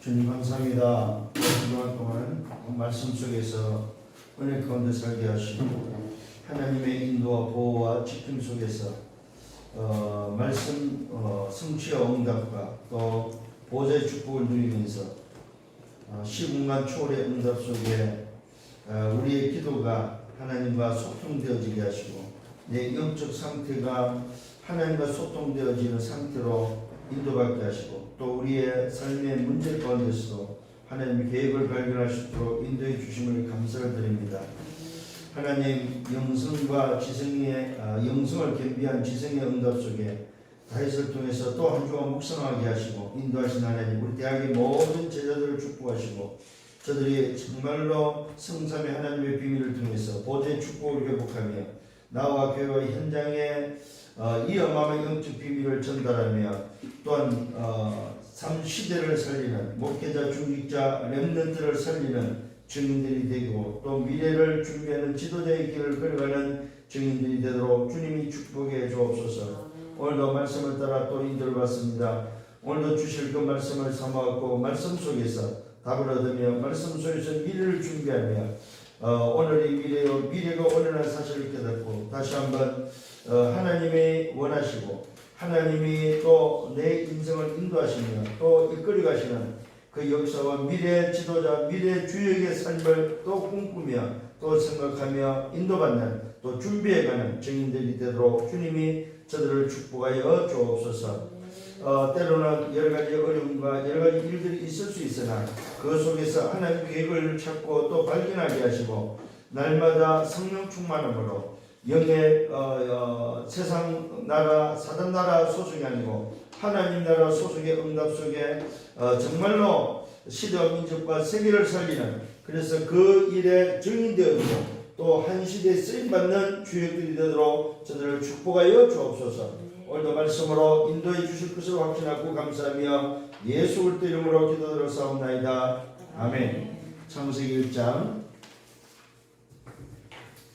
주님 감사합니다. 그동안 동안 말씀 속에서 은혜 가운데 살게 하시고 하나님의 인도와 보호와 지킴 속에서 말씀 성취와 응답과 또 보좌의 축복을 누리면서 시공간 초월의 응답 속에 우리의 기도가 하나님과 소통되어지게 하시고 내 영적 상태가 하나님과 소통되어지는 상태로 인도받게 하시고 또 우리의 삶의 문제 가운데서도 하나님의 계획을 발견할 수 있도록 인도해 주심을 감사를 드립니다. 하나님 영성과 지성의 영성을 겸비한 지성의 응답 속에 다윗을 통해서 또 한 주간 묵상하게 하시고 인도하신 하나님, 우리 대학의 모든 제자들을 축복하시고 저들이 정말로 성삼의 하나님의 비밀을 통해서 보좌의 축복을 회복하며 나와 교회와 현장에 이 어마어마한 영적 비밀을 전달하며 또한 삶 시대를 살리는 목회자, 중직자, 렘넌트를 살리는 증인들이 되고 또 미래를 준비하는 지도자의 길을 걸어가는 증인들이 되도록 주님이 축복해 주옵소서. 오늘도 말씀을 따라 또 인도를 받습니다. 오늘도 주실 그 말씀을 삼아갖고 말씀 속에서 답을 얻으며 말씀 속에서 미래를 준비하며 오늘이 미래가 오늘의 사실을 깨닫고 다시 한번 하나님이 원하시고 하나님이 또 내 인생을 인도하시며 또 이끌어 가시는 그 역사와 미래 지도자, 미래 주역의 삶을 또 꿈꾸며 또 생각하며 인도받는 또 준비해가는 증인들이 되도록 주님이 저들을 축복하여 주옵소서. 때로는 여러 가지 어려움과 여러 가지 일들이 있을 수 있으나 그 속에서 하나님의 계획을 찾고 또 발견하게 하시고 날마다 성령 충만함으로 영의 세상 나라 사단 나라 소속이 아니고 하나님 나라 소속의 응답 속에 정말로 시대와 민족과 세계를 살리는 그래서 그 일에 증인되어지고 또 한 시대에 쓰임받는 주역들이 되도록 저들을 축복하여 주옵소서. 오늘도 말씀으로 인도해 주실 것을 확신하고 감사하며 예수 그리스도 이름으로 기도드렸사옵나이다. 아멘. 창세기 1장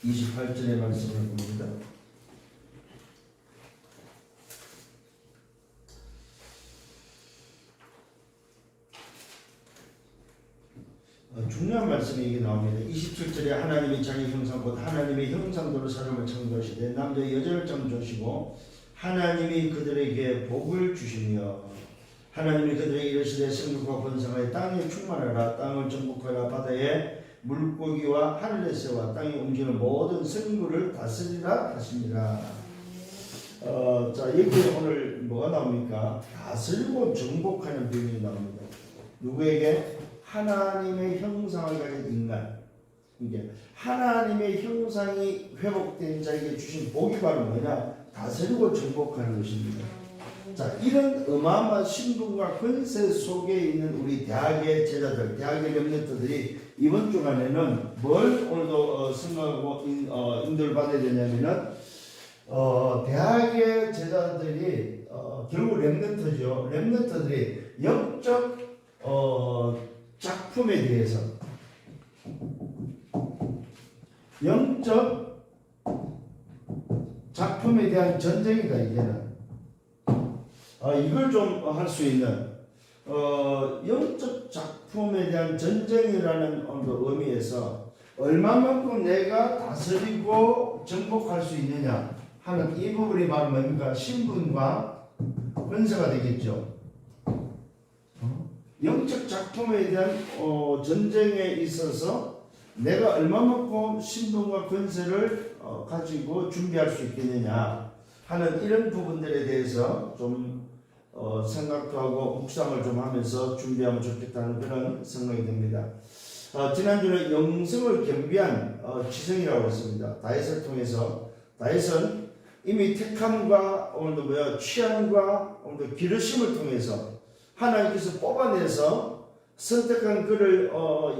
28절의 말씀을 봅니다. 중요한 말씀이 이게 나옵니다. 27절에 하나님이 자기 형상 곧 하나님의 형상대로 사람을 창조하시되 남자 여자를 창조하시고 하나님이 그들에게 복을 주시며 하나님이 그들에게 이르시되 생육과 번성하여 땅에 충만하라 땅을 정복하라 바다에 물고기와 하늘의 새와 땅에 움직이는 모든 생물을 다스리라 하십니다. 자 여기 오늘 뭐가 나옵니까? 다스리고 정복하는 비밀이 나옵니다. 누구에게? 하나님의 형상을 가진 인간. 이게 하나님의 형상이 회복된 자에게 주신 복이 바로 뭐냐? 다스리고 정복하는 것입니다. 자, 이런 어마어마한 신분과 권세 속에 있는 우리 대학의 제자들, 대학의 렘넌트들이 이번 주간에는 뭘 오늘도 생각하고 인도를 받아야 되냐면은 대학의 제자들이 결국 렘넌트죠. 렘넌트들이 영적 작품에 대해서 영적 작품에 대한 전쟁이다. 이제는 이걸 좀 할 수 있는 영적 작품에 대한 전쟁이라는 의미에서 얼마만큼 내가 다스리고 정복할 수 있느냐 하는 이 부분이 바로 뭡니까? 신분과 권세가 되겠죠. 영적 작품에 대한 전쟁에 있어서 내가 얼마만큼 신분과 권세를 가지고 준비할 수 있겠느냐 하는 이런 부분들에 대해서 좀 생각도 하고 묵상을 좀 하면서 준비하면 좋겠다는 그런 생각이 듭니다. 지난주는 영성을 겸비한 지성이라고 했습니다. 다윗을 통해서 다윗은 이미 택함과 오늘도 취함과 오늘도 기르심을 통해서 하나님께서 뽑아내서 선택한 그를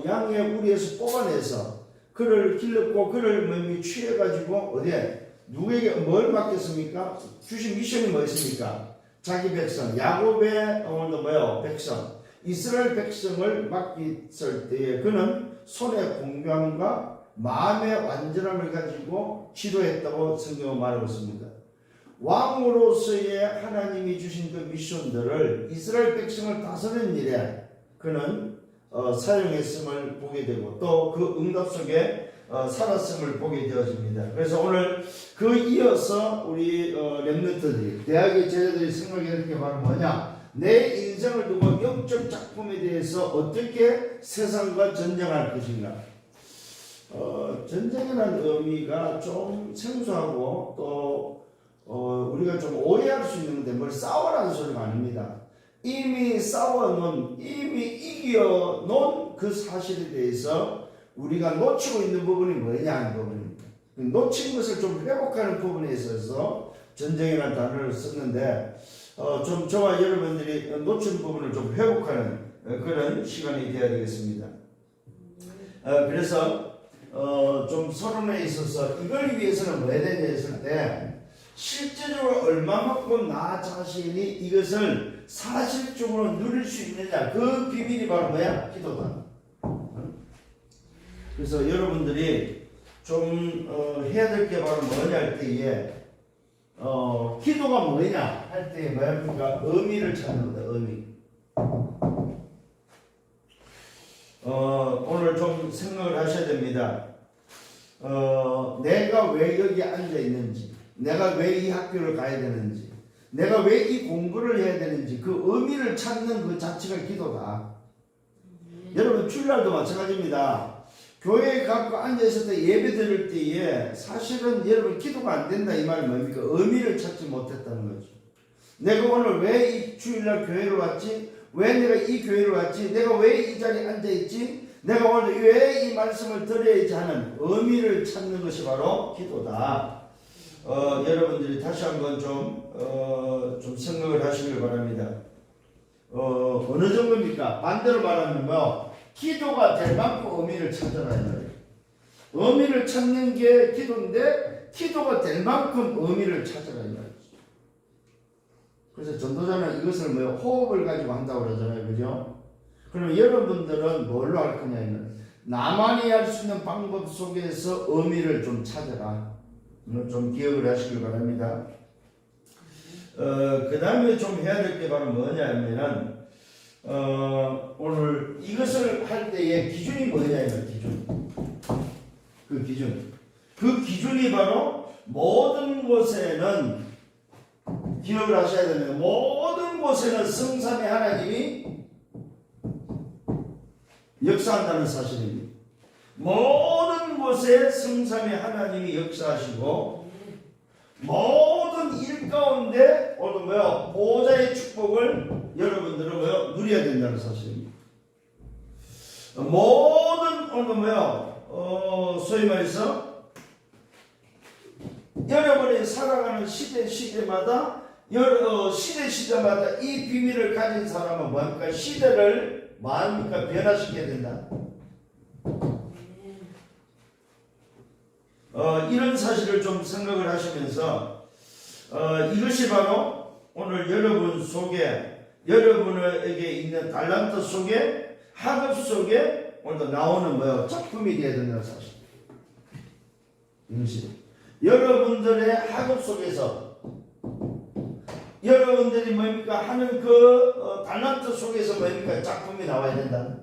양의 우리에서 뽑아내서 그를 길렀고 그를 취해가지고 어디에 누구에게 뭘 맡겼습니까? 주신 미션이 뭐였습니까? 자기 백성 야곱의 오늘도 백성 이스라엘 백성을 맡겼을 때에 그는 손의 공명과 마음의 완전함을 가지고 지도했다고 성경은 말하고 있습니다. 왕으로서의 하나님이 주신 그 미션들을 이스라엘 백성을 다스리는 일에 그는 사용했음을 보게 되고 또 그 응답 속에 살았음을 보게 되어집니다. 그래서 오늘 그 이어서 우리 렘넌트들이 대학의 제자들이 생각하는 게 바로 뭐냐? 내 인생을 두고 영적 작품에 대해서 어떻게 세상과 전쟁할 것인가? 전쟁이라는 의미가 좀 생소하고 또 우리가 좀 오해할 수 있는데 뭘 싸워라는 소리가 아닙니다. 이미 싸워놓은, 이미 이겨놓은 그 사실에 대해서 우리가 놓치고 있는 부분이 뭐냐 하는 부분입니다. 놓친 것을 좀 회복하는 부분에 있어서 전쟁이라는 단어를 썼는데 좀 저와 여러분들이 놓친 부분을 좀 회복하는 그런 시간이 되어야 되겠습니다. 그래서 좀 서론에 있어서 이걸 위해서는 뭐 해야 되냐 했을 때 실제적으로 얼마만큼 나 자신이 이것을 사실적으로 누릴 수 있느냐 그 비밀이 바로 뭐야? 기도다. 그래서 여러분들이 좀 해야 될 게 바로 뭐냐 할 때에 기도가 뭐냐 할 때에 뭐야? 그러니까 의미를 찾는 거다. 의미. 오늘 좀 생각을 하셔야 됩니다. 내가 왜 여기 앉아 있는지, 내가 왜 이 학교를 가야 되는지, 내가 왜 이 공부를 해야 되는지 그 의미를 찾는 그 자체가 기도다. 여러분 주일날도 마찬가지입니다. 교회에 갖고 앉아있을 때 예배 드릴 때에 사실은 여러분 기도가 안 된다 이 말은 뭡니까? 의미를 찾지 못했다는 거죠. 내가 오늘 왜 이 주일날 교회로 왔지? 왜 내가 이 교회로 왔지? 내가 왜 이 자리에 앉아있지? 내가 오늘 왜 이 말씀을 드려야지 하는 의미를 찾는 것이 바로 기도다. 여러분들이 다시 한번 좀 생각을 하시길 바랍니다. 어느 정도입니까? 반대로 말하면 뭐 기도가 될 만큼 의미를 찾아라. 의미를 찾는 게 기도인데 기도가 될 만큼 의미를 찾아라. 그래서 전도자는 이것을 뭐 호흡을 가지고 한다고 그러잖아요. 그죠? 그러면 여러분들은 뭘로 할 거냐면 나만이 할 수 있는 방법 속에서 의미를 좀 찾아라. 좀 기억을 하시길 바랍니다. 그 다음에 좀 해야 될 게 바로 뭐냐면은 오늘 이것을 할 때의 기준이 뭐냐면 그 기준이 바로 모든 곳에는 기억을 하셔야 됩니다. 모든 곳에는 성삼위 하나님이 역사한다는 사실입니다. 모든 곳에 성삼위 하나님이 역사하시고 모든 일 가운데 오늘 뭐요? 보호자의 축복을 여러분들은 뭐요? 누려야 된다는 사실입니다. 모든 오늘 뭐요? 소위 말해서 여러분이 살아가는 시대마다 시대마다 이 비밀을 가진 사람은 뭡니까? 시대를 마음이니까 변화시켜야 된다. 이런 사실을 좀 생각을 하시면서 이것이 바로 오늘 여러분 속에 여러분에게 있는 달란트 속에 학업 속에 오늘 나오는 뭐요? 작품이 되어야 된다는 사실. 이것이 여러분들의 학업 속에서 여러분들이 뭡니까? 하는 그 달란트 속에서 뭡니까? 작품이 나와야 된다.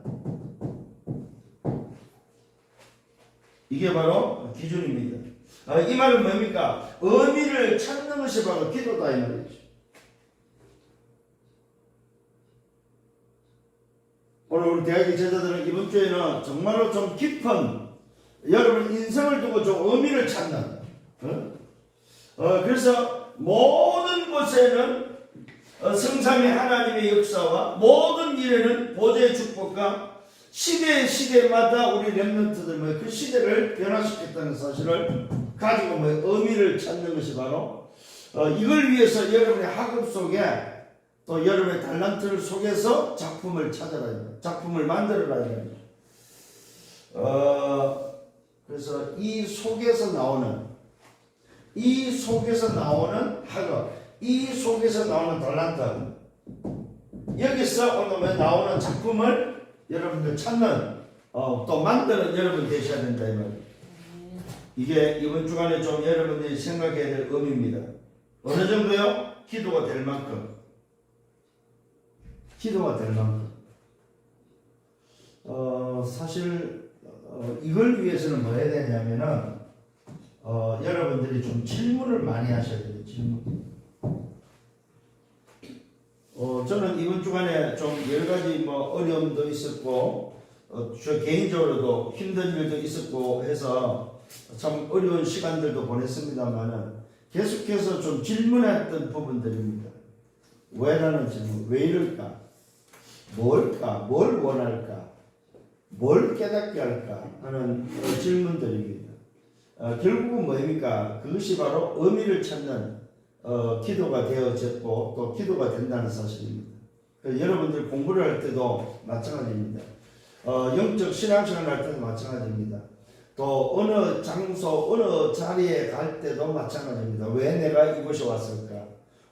이게 바로 기준입니다. 이 말은 뭡니까? 의미를 찾는 것이 바로 기도다 이 말이죠. 오늘 우리 대학의 제자들은 이번 주에는 정말로 좀 깊은 여러분 인생을 두고 좀 의미를 찾는 그래서 모든 곳에는 성삼위 하나님의 역사와 모든 일에는 보좌의 축복과 시대마다 우리 렘넌트들 그 시대를 변화시켰다는 사실을 가지고 의미를 찾는 것이 바로 이걸 위해서 여러분의 학업 속에 또 여러분의 달란트를 속에서 작품을 찾아라, 작품을 만들어라. 그래서 이 속에서 나오는 학업, 이 속에서 나오는 달란트, 여기서 오늘 나오는 작품을 여러분들 찾는 또 만드는 여러분 되셔야 된다 이 말이에요. 이게 이번 주간에 좀 여러분들이 생각해야 될 의미입니다. 어느 정도요? 기도가 될 만큼. 사실 이걸 위해서는 뭐 해야 되냐면은 여러분들이 좀 질문을 많이 하셔야 돼요. 질문. 저는 이번 주간에 좀 여러 가지 뭐 어려움도 있었고 저 개인적으로도 힘든 일도 있었고 해서 참 어려운 시간들도 보냈습니다만은 계속해서 좀 질문했던 부분들입니다. 왜라는 질문, 왜 이럴까? 뭘까? 뭘 원할까? 뭘 깨닫게 할까? 하는 질문들입니다. 결국은 뭐입니까? 그것이 바로 의미를 찾는 기도가 되어졌고 또 기도가 된다는 사실입니다. 여러분들 공부를 할 때도 마찬가지입니다. 영적 신앙생활을 할 때도 마찬가지입니다. 또 어느 장소, 어느 자리에 갈 때도 마찬가지입니다. 왜 내가 이곳에 왔을까?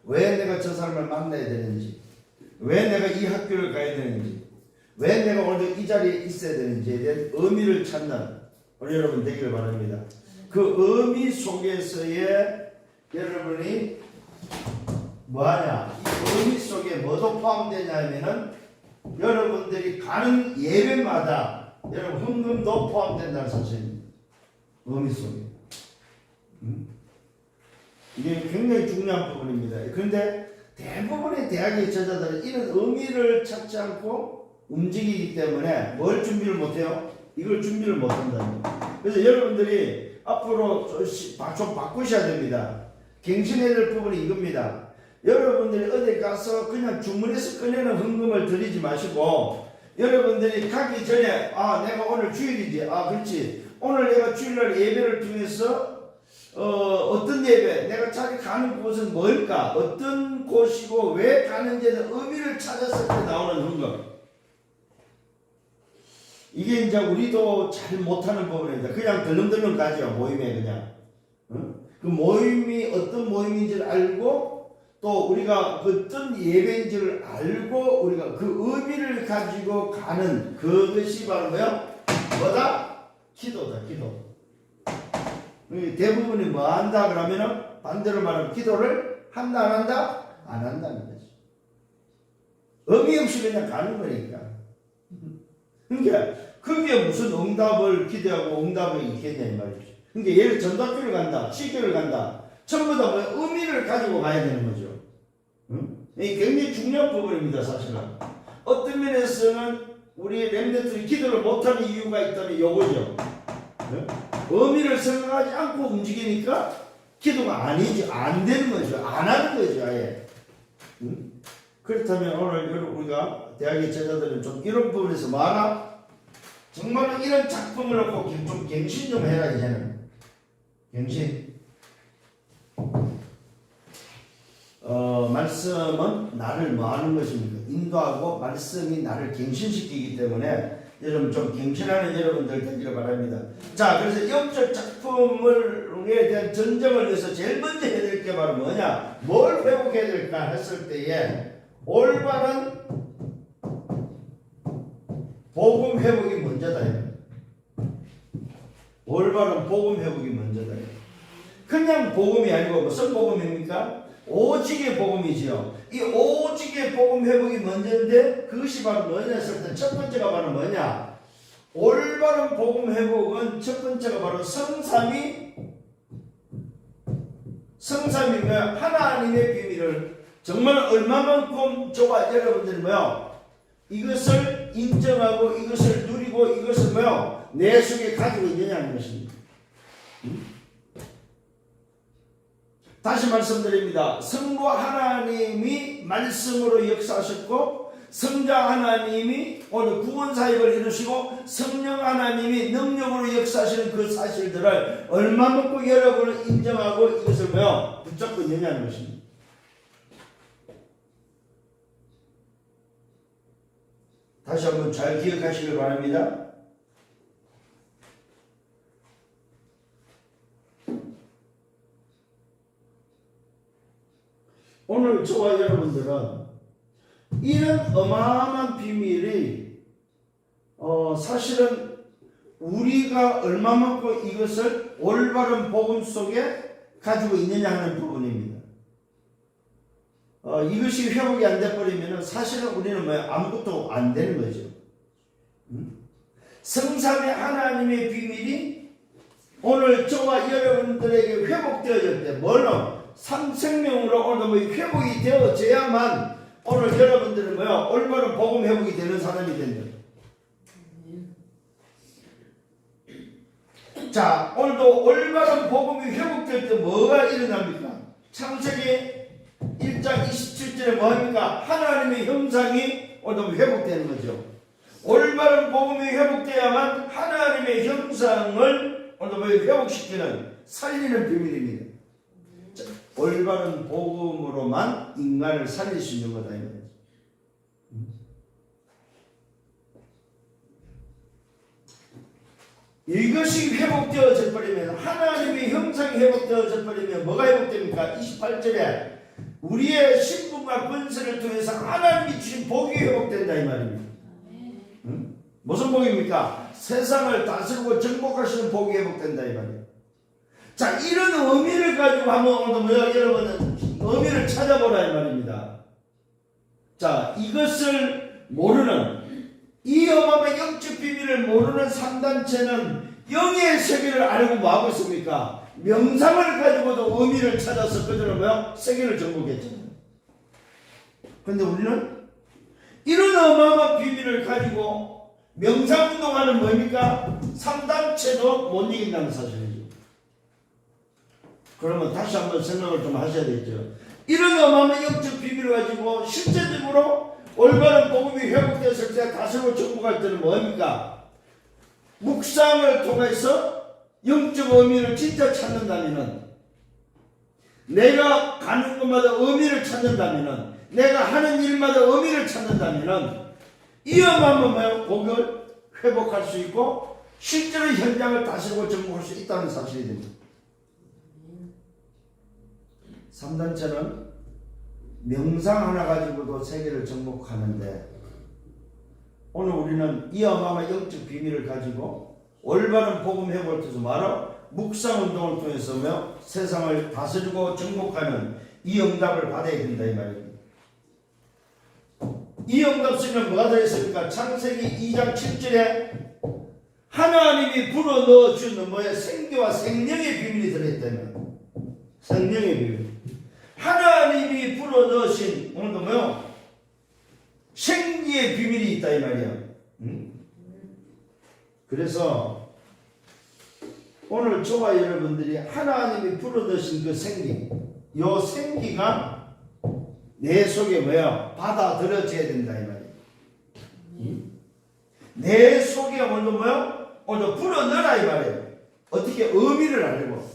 왜 내가 저 사람을 만나야 되는지? 왜 내가 이 학교를 가야 되는지? 왜 내가 오늘 이 자리에 있어야 되는지에 대한 의미를 찾는 우리 여러분 되기를 바랍니다. 그 의미 속에서의 여러분이 뭐하냐? 이 의미 속에 뭐도 포함되냐 하면은 여러분들이 가는 예배마다 여러분 헌금도 포함된다는 사실입니다. 의미 속에. 이게 굉장히 중요한 부분입니다. 그런데 대부분의 대학의 제자들은 이런 의미를 찾지 않고 움직이기 때문에 뭘 준비를 못해요? 이걸 준비를 못한다는 거예요. 그래서 여러분들이 앞으로 좀 바꾸셔야 됩니다. 갱신해야 될 부분이 이겁니다. 여러분들이 어디 가서 그냥 주문해서 꺼내는 헌금을 드리지 마시고 여러분들이 가기 전에 내가 오늘 주일이지. 그렇지. 오늘 내가 주일날 예배를 통해서 어떤 예배, 내가 자기 가는 곳은 뭘까? 어떤 곳이고 왜 가는지에 대한 의미를 찾았을 때 나오는 헌금. 이게 이제 우리도 잘 못하는 부분입니다. 그냥 덜렁덜렁 가죠. 모임에 그냥. 그 모임이 어떤 모임인지를 알고 또 우리가 어떤 예배인지를 알고 우리가 그 의미를 가지고 가는 그것이 바로 뭐다? 기도다. 기도. 대부분이 뭐 한다 그러면은 반대로 말하면 기도를 한다 안 한다? 안 한다는 거지. 의미 없이 그냥 가는 거니까. 그러니까 그게 무슨 응답을 기대하고 응답이 있겠냐 이 말이죠. 그러니까 예를 전도학교를 간다, 시교를 간다. 전부 다 의미를 가지고 가야 되는 거죠. 이게 굉장히 중요한 부분입니다, 사실은. 어떤 면에서는 우리 렘넌트들이 기도를 못하는 이유가 있다면 요거죠. 의미를 생각하지 않고 움직이니까 기도가 아니지, 안 되는 거죠. 안 하는 거죠, 아예. 그렇다면 오늘 우리가 대학의 제자들은 좀 이런 부분에서 말아. 정말로 이런 작품을 놓고 좀 갱신 좀 해라, 이제는. 갱신. 말씀은 나를 뭐 하는 것입니까? 인도하고 말씀이 나를 갱신시키기 때문에 여러분 좀 갱신하는 여러분들 되기를 바랍니다. 자, 그래서 영적 작품에 대한 전쟁을 위해서 제일 먼저 해야 될 게 바로 뭐냐? 뭘 회복해야 될까 했을 때에 올바른 복음 회복이 먼저다. 올바른 복음 회복이 먼저다. 그냥 복음이 아니고 무슨 복음입니까? 오직의 복음이지요. 이 오직의 복음 회복이 먼저인데 그것이 바로 뭐냐 했을 때 첫 번째가 바로 뭐냐? 올바른 복음 회복은 첫 번째가 바로 성삼위 뭐야? 하나님의 비밀을 정말 얼마만큼 저와 여러분들이 이것을 인정하고 이것을 누리고 이것을 내 속에 가지고 있느냐는 것입니다. 다시 말씀드립니다. 성부 하나님이 말씀으로 역사하셨고 성자 하나님이 오늘 구원 사역을 이루시고 성령 하나님이 능력으로 역사하시는 그 사실들을 얼마만큼 여러분은 인정하고 이것을 붙잡고 있느냐는 것입니다. 다시 한번 잘 기억하시길 바랍니다. 오늘 저와 여러분들은 이런 어마어마한 비밀이 사실은 우리가 얼마만큼 이것을 올바른 복음 속에 가지고 있느냐 하는 부분입니다. 이것이 회복이 안 돼버리면 사실은 우리는 아무것도 안 되는 거죠. 성삼의 하나님의 비밀이 오늘 저와 여러분들에게 회복되어질 때 물론 삼생명으로 오늘 뭐 회복이 되어져야만 오늘 여러분들은 뭐야 올바른 복음 회복이 되는 사람이 된다. 자, 오늘도 올바른 복음이 회복될 때 뭐가 일어납니까? 창세기 1장 27절에 뭐합니까? 하나님의 형상이 오늘도 회복되는 거죠. 올바른 복음이 회복돼야만 하나님의 형상을 오늘도 회복시키는 살리는 비밀입니다. 자, 올바른 복음으로만 인간을 살릴 수 있는 거다. 이것이 회복되어져 버리면 하나님의 형상이 회복되어져 버리면 뭐가 회복됩니까? 28절에 우리의 신분과 권세를 통해서 하나님이 주신 복이 회복된다 이 말입니다. 응? 무슨 복입니까? 세상을 다스리고 정복하시는 복이 회복된다 이 말이에요. 자, 이런 의미를 가지고 한번 오늘 뭐야 여러분은 의미를 찾아보라 이 말입니다. 자, 이것을 모르는 이 어마어마한 영적 비밀을 모르는 3단체는 영의 세계를 알고 뭐하고 있습니까? 명상을 가지고도 의미를 찾아서 그들은 뭐야? 세계를 정복했잖아요. 근데 우리는 이런 어마어마한 비밀을 가지고 명상운동하는 뭡니까? 3단체도 못 이긴다는 사실이죠. 그러면 다시 한번 생각을 좀 하셔야겠죠. 이런 어마어마한 영적 비밀을 가지고 실제적으로 올바른 복음이 회복됐을 때 다스리고 정복할 때는 뭡니까? 묵상을 통해서 영적 의미를 진짜 찾는다면은 내가 가는 곳마다 의미를 찾는다면은 내가 하는 일마다 의미를 찾는다면은 이 어마어마한 뭐예요? 복을 회복할 수 있고 실제로 현장을 다스리고 정복할 수 있다는 사실이 됩니다. 3단체는 명상 하나 가지고도 세계를 정복하는데 오늘 우리는 이 어마어마한 영적 비밀을 가지고 올바른 복음 회복을 통해서 말로 묵상 운동을 통해서 세상을 다스리고 정복하는 이 응답을 받아야 된다 이 말입니다. 이 응답 속에는 뭐가 들어있습니까? 창세기 2장 7절에 하나님이 불어넣어 주는 뭐야? 생기와 생명의 비밀이 들어있다면 생명의 비밀 하나님이 불어넣으신 오늘도 뭐요? 생기의 비밀이 있다 이 말이야. 그래서 오늘 저와 여러분들이 하나님이 불어넣으신 그 생기, 요 생기가 내 속에 뭐야? 받아들여져야 된다 이 말이야. 내 속에 오늘 뭐요? 오늘 불어넣어라 이 말이야. 어떻게 의미를 알고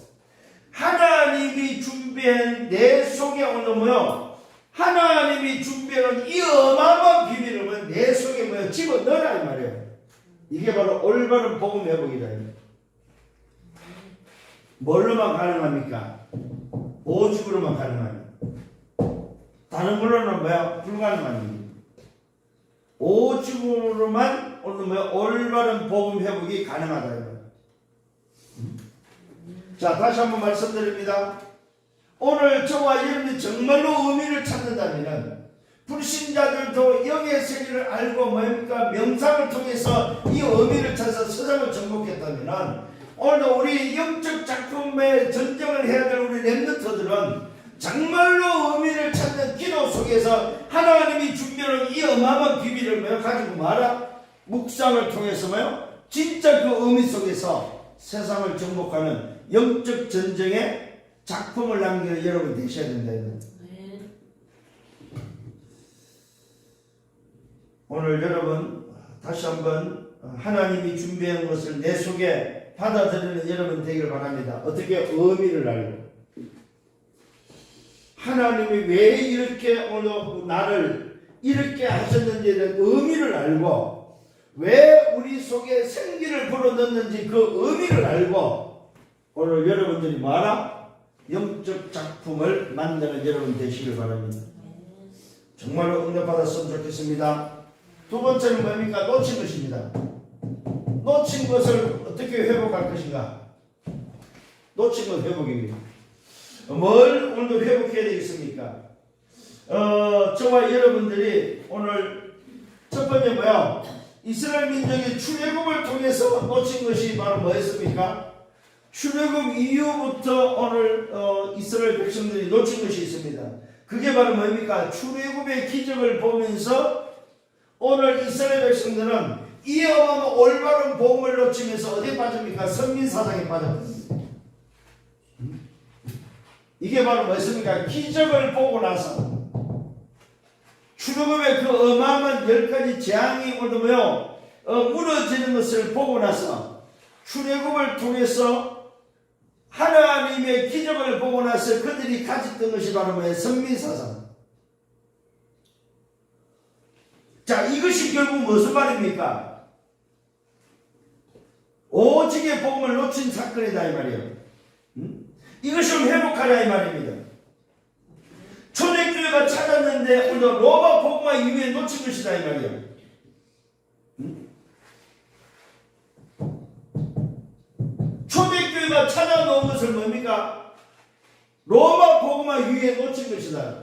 하나님이 준비한 내 속에 오늘 뭐요? 하나님이 준비한 이 어마어마한 비밀을 뭐요? 내 속에 뭐요? 집어넣어라 이 말이에요. 이게 바로 올바른 복음 회복이다. 뭘로만 가능합니까? 오직으로만 가능합니다. 다른 걸로는 뭐야? 불가능합니다. 오직으로만 오늘 뭐야? 올바른 복음 회복이 가능하다. 자, 다시 한번 말씀드립니다. 오늘 저와 여러분이 정말로 의미를 찾는다면 불신자들도 영의 세계를 알고 뭡니까? 명상을 통해서 이 의미를 찾아서 세상을 정복했다면 오늘도 우리 영적 작품의 전쟁을 해야 될 우리 렘넌트들은 정말로 의미를 찾는 기도 속에서 하나님이 준비하는 이 어마어마한 비밀을 가지고 말아 묵상을 통해서 진짜 그 의미 속에서 세상을 정복하는 영적 전쟁의 작품을 남기는 여러분 되셔야 된다. 오늘 여러분 다시 한번 하나님이 준비한 것을 내 속에 받아들이는 여러분 되기를 바랍니다. 어떻게 의미를 알고 하나님이 왜 이렇게 오늘 나를 이렇게 하셨는지에 대한 의미를 알고 왜 우리 속에 생기를 불어넣는지 그 의미를 알고 오늘 여러분들이 뭐하라? 영적 작품을 만드는 여러분 되시길 바랍니다. 정말로 응답받았으면 좋겠습니다. 두 번째는 뭡니까? 놓친 것입니다. 놓친 것을 어떻게 회복할 것인가? 놓친 것 회복입니다. 뭘 오늘도 회복해야 되겠습니까? 저와 여러분들이 오늘 첫 번째 뭐야? 이스라엘 민족이 출애굽을 통해서 놓친 것이 바로 뭐였습니까? 출애굽 이후부터 오늘 이스라엘 백성들이 놓친 것이 있습니다. 그게 바로 뭡니까? 출애굽의 기적을 보면서 오늘 이스라엘 백성들은 이 어마어마한 올바른 복음을 놓치면서 어디에 빠집니까? 선민사상에 빠졌습니다. 이게 바로 뭐였습니까? 기적을 보고 나서 출애굽의 그 어마어마한 10가지 재앙이 오르며 무너지는 것을 보고 나서 출애굽을 통해서 하나님의 기적을 보고 나서 그들이 가졌던 것이 바로 뭐예요? 선민사상. 자, 이것이 결국 무슨 말입니까? 오직의 복음을 놓친 사건이다 이 말이에요. 이것을 회복하라 이 말입니다. 초대교회가 찾았는데 오늘 로마 복음화 이후에 놓친 것이다 이 말이에요. 초대교회가 찾아놓은 것을 뭡니까? 로마 복음화 이후에 놓친 것이다.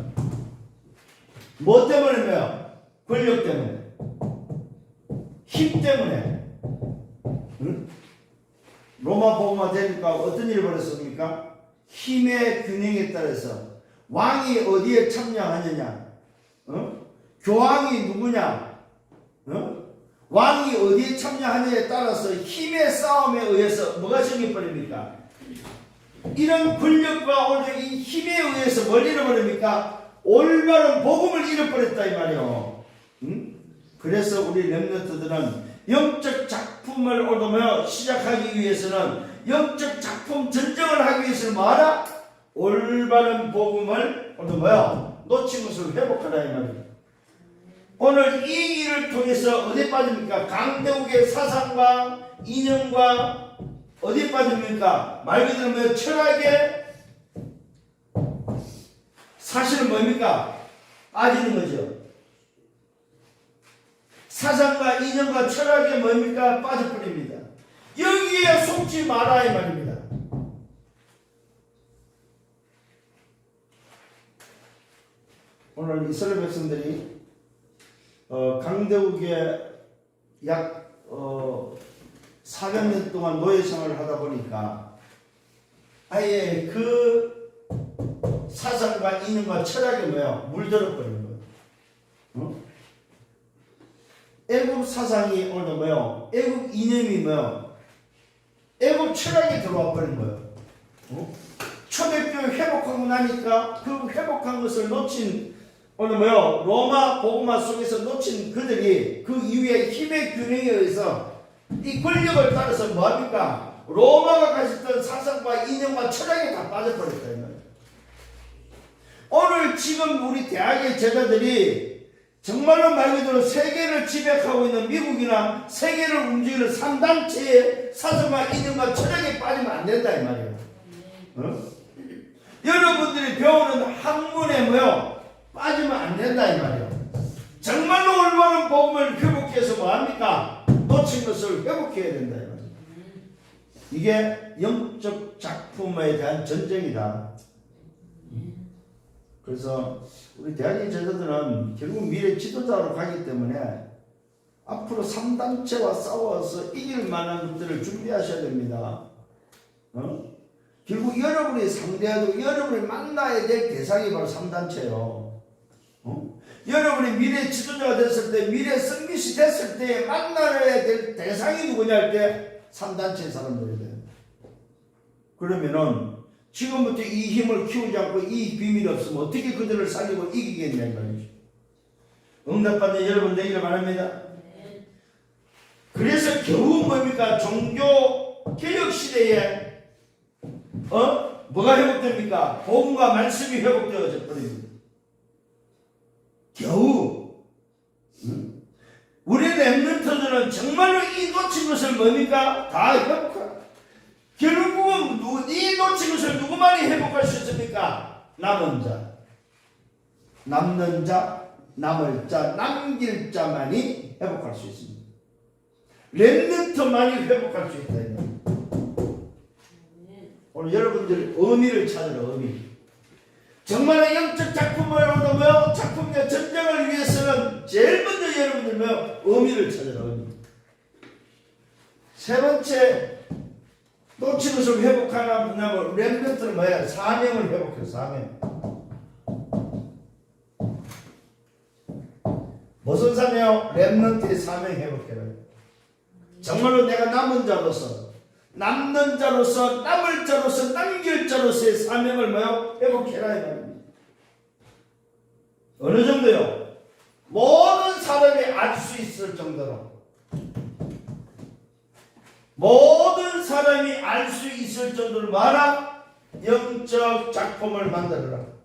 뭐 때문에요? 권력 때문에, 힘 때문에. 로마 복음화 되니까 어떤 일이 벌어졌습니까? 힘의 균형에 따라서 왕이 어디에 참여하느냐, 교황이 누구냐, 왕이 어디에 참여하느냐에 따라서 힘의 싸움에 의해서 뭐가 생겨버립니까? 이런 권력과 오늘 이 힘에 의해서 뭘 잃어버립니까? 올바른 복음을 잃어버렸다 이 말이요. 그래서 우리 렘넌트들은 영적 작품을 얻으며 시작하기 위해서는 영적 작품 전쟁을 하기 위해서는 뭐하라? 올바른 복음을 얻으며 놓친 것을 회복하라 이 말이에요. 오늘 이 일을 통해서 어디에 빠집니까? 강대국의 사상과 이념과 어디에 빠집니까? 말 그대로 뭐 철학의 사실은 뭡니까? 빠지는 거죠. 사상과 이념과 철학에 뭡니까? 빠져버립니다. 여기에 속지 마라 이 말입니다. 오늘 이스라엘 백성들이 강대국에 약 400년 동안 노예 생활을 하다 보니까 아예 그 사상과 이념과 철학이 뭐야? 물들어버리는 거예요. 애국 사상이 오늘 뭐요? 애국 이념이 뭐요? 애국 철학이 들어와 버린 거예요. 초대교회 회복하고 나니까 그 회복한 것을 놓친 오늘 뭐요? 로마 복음화 속에서 놓친 그들이 그 이후에 힘의 균형에 의해서 이 권력을 따라서 뭐합니까? 로마가 가졌던 사상과 이념과 철학에 다 빠져버렸다. 오늘 지금 우리 대학의 제자들이 정말로 말 그대로 세계를 지배하고 있는 미국이나 세계를 움직이는 3단체의 사상과 이념과 철학에 빠지면 안 된다 이 말이에요. 여러분들이 배우는 학문에 뭐요? 빠지면 안 된다 이 말이에요. 정말로 올바른 복음을 회복해서 뭐합니까? 놓친 것을 회복해야 된다 이 말이에요. 이게 영적 작품에 대한 전쟁이다. 그래서 우리 대학의 제자들은 결국 미래 지도자로 가기 때문에 앞으로 3단체와 싸워서 이길 만한 것들을 준비하셔야 됩니다. 결국 여러분이 상대하고 여러분이 만나야 될 대상이 바로 3단체예요. 여러분이 미래 지도자가 됐을 때, 미래 선교시 됐을 때 만나야 될 대상이 누구냐 할 때 3단체 사람들이 돼요. 그러면은 지금부터 이 힘을 키우지 않고 이 비밀이 없으면 어떻게 그들을 살리고 이기겠냐 이 말이죠. 응답받는 여러분 되기를 바랍니다. 그래서 겨우 뭡니까? 종교 개혁 시대에 뭐가 회복됩니까? 복음과 말씀이 회복되어져 버립니다. 겨우 우리 렘넌트들은 정말로 이 놓친 것을 뭡니까? 다 회복하라. 결국은 이 놓친 것을 누구만이 회복할 수 있습니까? 남은 자, 남는 자, 남을 자, 남길 자만이 회복할 수 있습니다. 렘넌트만이 회복할 수 있다. 오늘 여러분들 의미를 찾으라. 의미. 정말 영적 작품을 얻으며 작품의 전쟁을 위해서는 제일 먼저 여러분들 뭐 의미를 찾아라. 의미. 세 번째 놓친 것을 회복하는 분야는 렘넌트는 뭐야? 사명을 회복해. 사명. 무슨 사명? 렘넌트의 사명 회복해라. 정말로 내가 남은 자로서 남는 자로서 남을 자로서 남길 자로서의 사명을 뭐요? 회복해라 이 말입니다. 어느 정도요? 모든 사람이 알 수 있을 정도로 모든 사람이 알 수 있을 정도로 많아 영적 작품을 만들어라.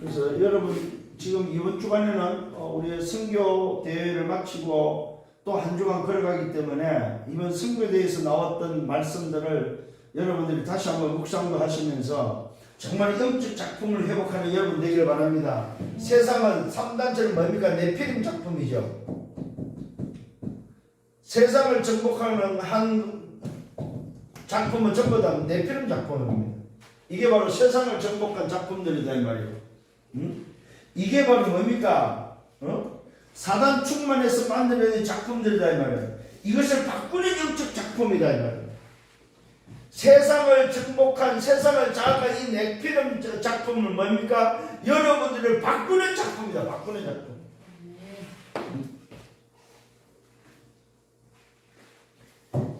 그래서 여러분 지금 이번 주간에는 우리 선교 대회를 마치고 또 한 주간 걸어가기 때문에 이번 선교대회에서 나왔던 말씀들을 여러분들이 다시 한번 묵상도 하시면서 정말 영적 작품을 회복하는 여러분 되기를 바랍니다. 세상은 3단체는 뭡니까? 네피림 작품이죠. 세상을 정복하는 한 작품은 전부 다 네피림 작품입니다. 이게 바로 세상을 정복한 작품들이다 이 말이에요. 이게 바로 뭡니까? 사단 충만해서 만들어낸 작품들이다 이 말이에요. 이것을 바꾸는 영적 작품이다 이 말이에요. 세상을 정복한 세상을 장악한 이 네피림 작품은 뭡니까? 여러분들을 바꾸는 작품이다. 바꾸는 작품.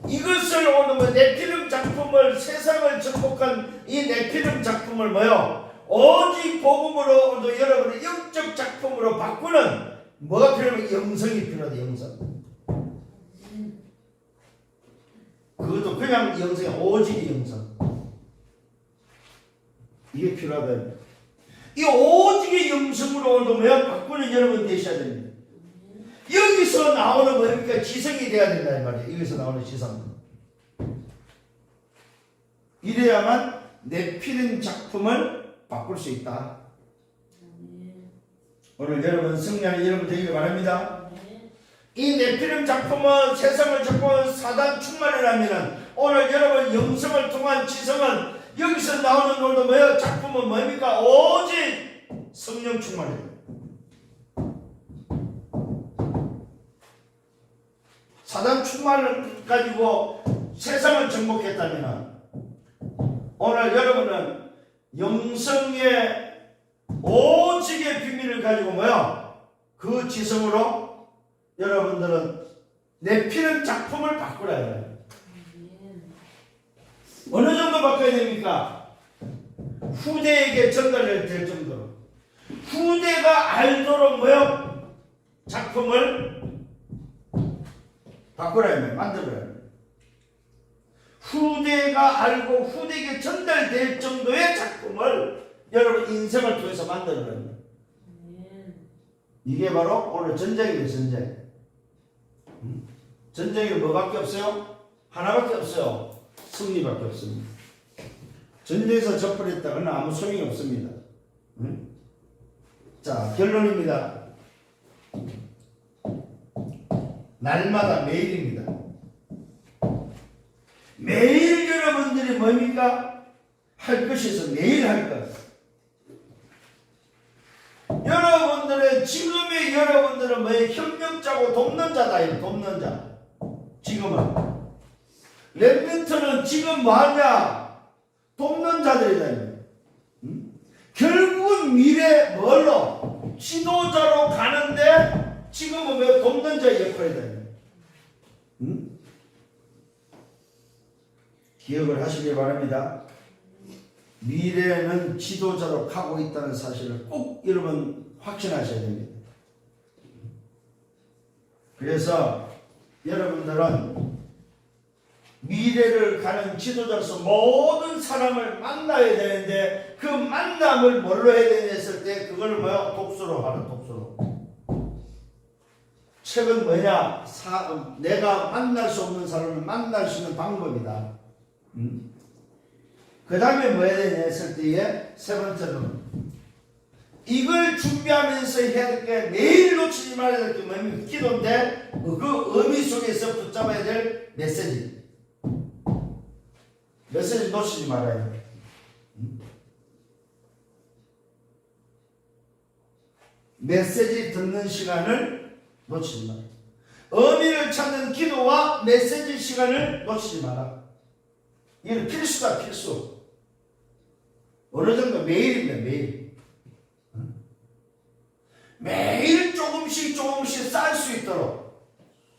이것을 오늘 네피림 작품을 세상을 정복한 이 네피림 작품을 뭐요? 오직 복음으로 여러분의 영적 작품으로 바꾸는 뭐가 필요하면 영성이 필요하다. 영성. 그것도 그냥 영성이 오직의 영성. 이게 필요하다. 이 오직의 영성으로 뭐야? 바꾸는 여러분 되셔야 됩니다. 여기서 나오는 뭡니까? 지성이 돼야 된다 이 말이에요. 여기서 나오는 지성. 이래야만 네피림 작품을 바꿀 수 있다. 오늘 여러분 승리하는 여러분 되기를 바랍니다. 이 네피림 작품은 세상을 접고 사단 충만을 하면은 오늘 여러분 영성을 통한 지성은 여기서 나오는 오늘 뭐예요? 작품은 뭡니까? 오직 성령 충만입니다. 사단 충만을 가지고 세상을 정복했다면 오늘 여러분은 영성의 오직의 비밀을 가지고 뭐야? 그 지성으로 여러분들은 네피림 작품을 바꾸라 해요. 어느 정도 바꿔야 됩니까? 후대에게 전달될 정도로 후대가 알도록 뭐야? 작품을 바꾸라 해요. 만들어야 해요. 후대가 알고 후대에게 전달될 정도의 작품을 여러분 인생을 통해서 만들어내는 이게 바로 오늘 전쟁이에요. 전쟁. 전쟁이 뭐밖에 없어요? 하나밖에 없어요. 승리밖에 없습니다. 전쟁에서 접근했다가는 아무 소용이 없습니다. 자, 결론입니다. 날마다 매일입니다. 매일 여러분들이 뭡니까? 할 것이 있어. 매일 할 것. 여러분들의 지금의 여러분들은 뭐예요? 협력자고 돕는 자다. 돕는 자. 지금은 렘넌트는 지금 뭐하냐? 돕는 자들이다. 결국은 미래 뭘로? 지도자로 가는데 지금은 왜 돕는 자의 역할이다. 기억을 하시기 바랍니다. 미래는 지도자로 가고 있다는 사실을 꼭 여러분 확신하셔야 됩니다. 그래서 여러분들은 미래를 가는 지도자로서 모든 사람을 만나야 되는데 그 만남을 뭘로 해야 되냐 했을 때 그걸 뭐야? 독서로 하는 독서로. 책은 뭐냐? 내가 만날 수 없는 사람을 만날 수 있는 방법이다. 그 다음에 뭐 해야 되냐 했을 때에 세 번째는 이걸 준비하면서 해야 될 게 매일 놓치지 말아야 될 게 뭐냐면 기도인데 그 의미 속에서 붙잡아야 될 메시지 놓치지 말아야 돼. 메시지 듣는 시간을 놓치지 마라. 의미를 찾는 기도와 메시지 시간을 놓치지 마라. 이건 필수다, 필수. 어느 정도 매일입니다, 매일. 매일 조금씩 쌓을 수 있도록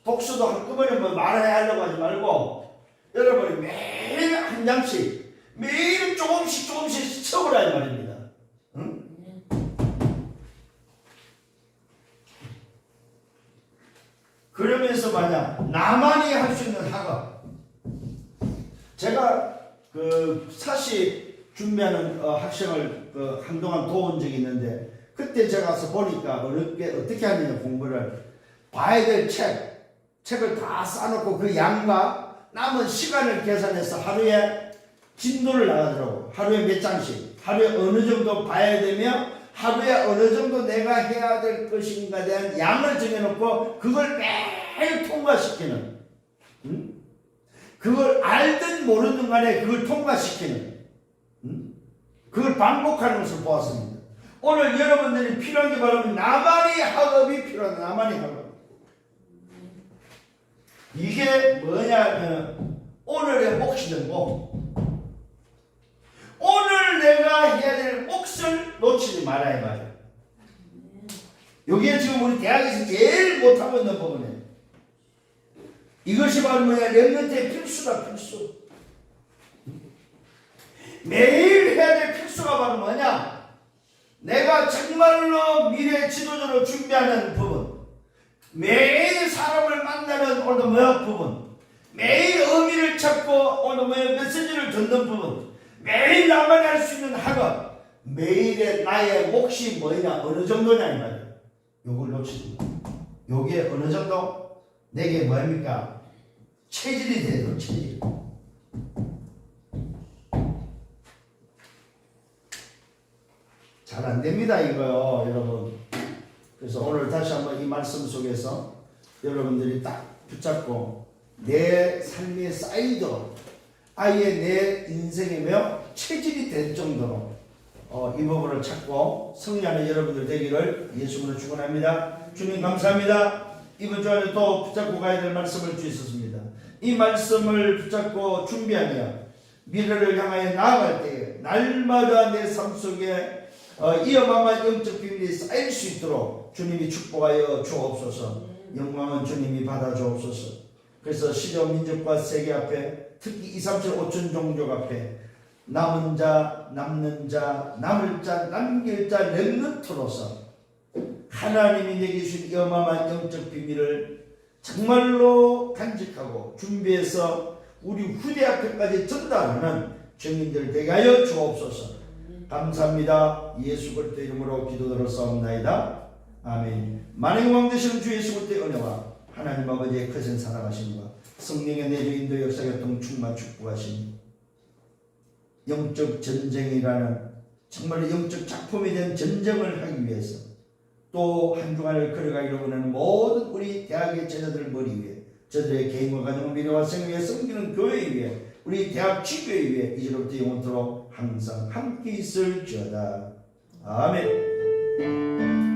독서도 한꺼번에 뭐 말해야 하려고 하지 말고 여러분이 매일 한 장씩 매일 조금씩 채우라 이 말입니다. 응? 그러면서 만약 나만이 할 수 있는 학업, 제가 그 사시 준비하는 학생을 한동안 도운 적이 있는데 그때 제가 가서 보니까 어떻게 하느냐 공부를 봐야 될 책을 다 쌓아놓고 그 양과 남은 시간을 계산해서 하루에 진도를 나가더라고. 하루에 몇 장씩, 하루에 어느 정도 봐야 되며 하루에 어느 정도 내가 해야 될 것인가에 대한 양을 정해놓고 그걸 매일 통과시키는, 그걸 알든 모르든 간에 그걸 통과시키는, 그걸 반복하는 것을 보았습니다. 오늘 여러분들이 필요한 게 바로 나만의 학업이 필요하다. 나만의 학업. 이게 뭐냐면 오늘의 몫이 되고 오늘 내가 해야 될 몫을 놓치지 말아야 말이에요. 여기에 지금 우리 대학에서 제일 못하고 있는 부분이에요. 이것이 바로 뭐냐? 렘넌트의 필수다, 필수. 매일 해야 될 필수가 바로 뭐냐? 내가 정말로 미래 지도자로 준비하는 부분, 매일 사람을 만나는 오늘 뭐야 부분, 매일 의미를 찾고 오늘 뭐야 메시지를 듣는 부분, 매일 나만이 할 수 있는 학업, 매일의 나의 몫이 뭐냐, 어느 정도냐 이 말이야. 요걸 놓치지 마. 요게 어느 정도 내게 뭐입니까? 체질이 돼요, 체질. 잘 안 됩니다, 이거요, 여러분. 그래서 오늘 다시 한번 이 말씀 속에서 여러분들이 딱 붙잡고 내 삶의 사이드로 아예 내 인생의 체질이 될 정도로 이 부분을 찾고 승리하는 여러분들 되기를 예수님으로 축원합니다. 주님 감사합니다. 이번 주안에 또 붙잡고 가야 될 말씀을 주셨습니다. 이 말씀을 붙잡고 준비하며 미래를 향하여 나아갈 때에 날마다 내 삶 속에 이 어마어마한 영적 비밀이 쌓일 수 있도록 주님이 축복하여 주옵소서. 영광은 주님이 받아 주옵소서. 그래서 시대 민족과 세계 앞에 특히 2, 3, 7, 5천 종족 앞에 남은 자, 남는 자, 남을 자, 남길 자 렘넌트로서 하나님이 내게 주신 이 어마어마한 영적 비밀을 정말로 간직하고 준비해서 우리 후대 앞에까지 전달하는 증인들 되게 하여 주옵소서. 감사합니다. 예수 그리스도 이름으로 기도드렸사옵나이다. 아멘. 만행의 왕 되시는 주 예수 그리스도의 은혜와 하나님 아버지의 크신 사랑하심과 성령의 내주 인도 역사 교통 충만 축복하심, 영적 전쟁이라는 정말 영적 작품이 된 전쟁을 하기 위해서 또 한 주간을 걸어가기로 원하는 모든 우리 대학의 제자들 머리 위에 저들의 개인과 가정을 미래와 생명에 섬기는 교회 위에 우리 대학 지교회 위에 이제로부터 영원토록 항상 함께 있을지어다. 아멘.